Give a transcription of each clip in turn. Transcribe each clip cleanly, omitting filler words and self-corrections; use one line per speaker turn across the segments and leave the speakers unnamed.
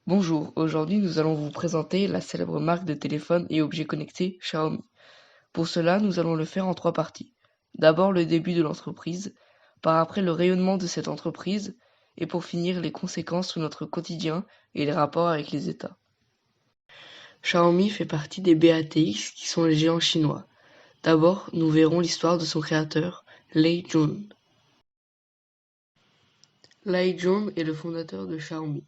Bonjour, aujourd'hui nous allons vous présenter la célèbre marque de téléphone et objets connectés Xiaomi. Pour cela, nous allons le faire en trois parties. D'abord le début de l'entreprise, par après le rayonnement de cette entreprise, et pour finir les conséquences sur notre quotidien et les rapports avec les États. Xiaomi fait partie des BATX qui sont les géants chinois. D'abord, nous verrons l'histoire de son créateur, Lei Jun. Lei Jun est le fondateur de Xiaomi.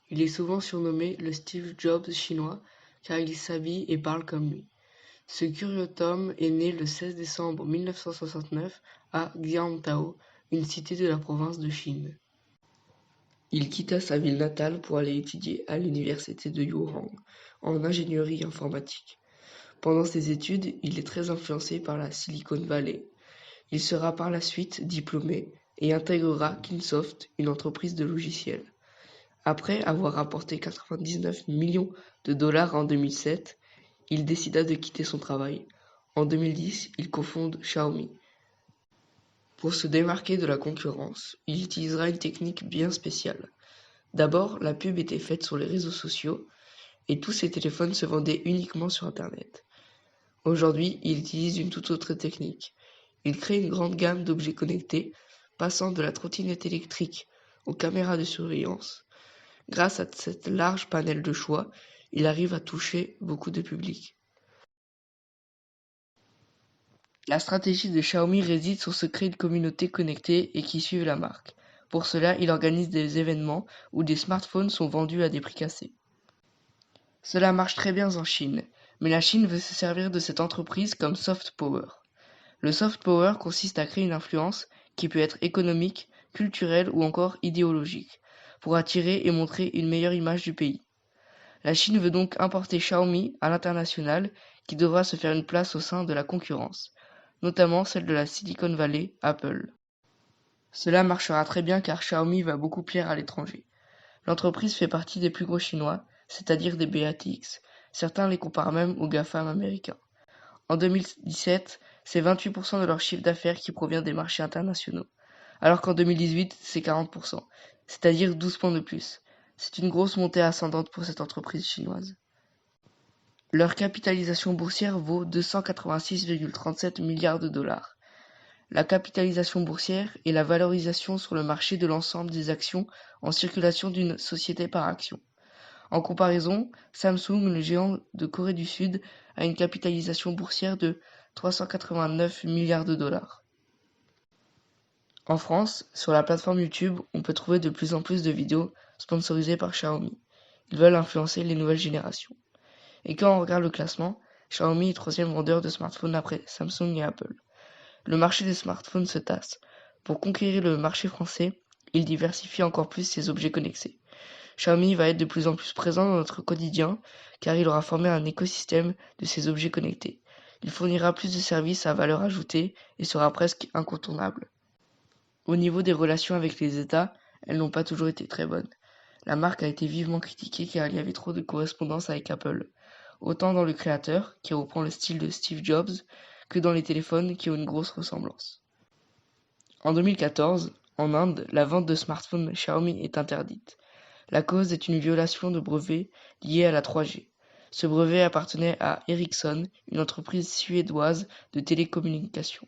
Il est souvent surnommé le Steve Jobs chinois car il s'habille et parle comme lui. Ce curieux homme est né le 16 décembre 1969 à Xiantao, une cité de la province de Chine. Il quitta sa ville natale pour aller étudier à l'université de Yuan en ingénierie informatique. Pendant ses études, il est très influencé par la Silicon Valley. Il sera par la suite diplômé et intégrera Kingsoft, une entreprise de logiciels. Après avoir rapporté 99 millions de dollars en 2007, il décida de quitter son travail. En 2010, il cofonde Xiaomi. Pour se démarquer de la concurrence, il utilisera une technique bien spéciale. D'abord, la pub était faite sur les réseaux sociaux et tous ses téléphones se vendaient uniquement sur Internet. Aujourd'hui, il utilise une toute autre technique. Il crée une grande gamme d'objets connectés, passant de la trottinette électrique aux caméras de surveillance. Grâce à cette large panel de choix, il arrive à toucher beaucoup de publics. La stratégie de Xiaomi réside sur ce créer une communauté connectée et qui suivent la marque. Pour cela, il organise des événements où des smartphones sont vendus à des prix cassés. Cela marche très bien en Chine, mais la Chine veut se servir de cette entreprise comme soft power. Le soft power consiste à créer une influence qui peut être économique, culturelle ou encore idéologique, pour attirer et montrer une meilleure image du pays. La Chine veut donc importer Xiaomi à l'international qui devra se faire une place au sein de la concurrence, notamment celle de la Silicon Valley, Apple. Cela marchera très bien car Xiaomi va beaucoup plaire à l'étranger. L'entreprise fait partie des plus gros chinois, c'est-à-dire des BATX. Certains les comparent même aux GAFAM américains. En 2017, c'est 28% de leur chiffre d'affaires qui provient des marchés internationaux, alors qu'en 2018, c'est 40%, c'est-à-dire 12 points de plus. C'est une grosse montée ascendante pour cette entreprise chinoise. Leur capitalisation boursière vaut 286,37 milliards de dollars. La capitalisation boursière est la valorisation sur le marché de l'ensemble des actions en circulation d'une société par action. En comparaison, Samsung, le géant de Corée du Sud, a une capitalisation boursière de 389 milliards de dollars. En France, sur la plateforme YouTube, on peut trouver de plus en plus de vidéos sponsorisées par Xiaomi. Ils veulent influencer les nouvelles générations. Et quand on regarde le classement, Xiaomi est troisième vendeur de smartphones après Samsung et Apple. Le marché des smartphones se tasse. Pour conquérir le marché français, il diversifie encore plus ses objets connectés. Xiaomi va être de plus en plus présent dans notre quotidien car il aura formé un écosystème de ces objets connectés. Il fournira plus de services à valeur ajoutée et sera presque incontournable. Au niveau des relations avec les États, elles n'ont pas toujours été très bonnes. La marque a été vivement critiquée car il y avait trop de correspondance avec Apple, autant dans le créateur, qui reprend le style de Steve Jobs, que dans les téléphones qui ont une grosse ressemblance. En 2014, en Inde, la vente de smartphones Xiaomi est interdite. La cause est une violation de brevet liée à la 3G. Ce brevet appartenait à Ericsson, une entreprise suédoise de télécommunications.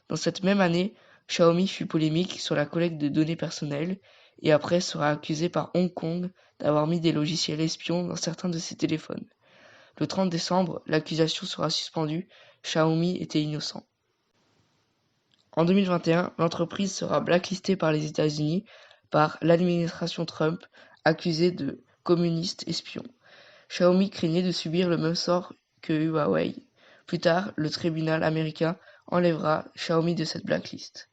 Dans cette même année, Xiaomi fut polémique sur la collecte de données personnelles et après sera accusé par Hong Kong d'avoir mis des logiciels espions dans certains de ses téléphones. Le 30 décembre, l'accusation sera suspendue, Xiaomi était innocent. En 2021, l'entreprise sera blacklistée par les États-Unis par l'administration Trump, accusée de communiste espion. Xiaomi craignait de subir le même sort que Huawei. Plus tard, le tribunal américain enlèvera Xiaomi de cette blacklist.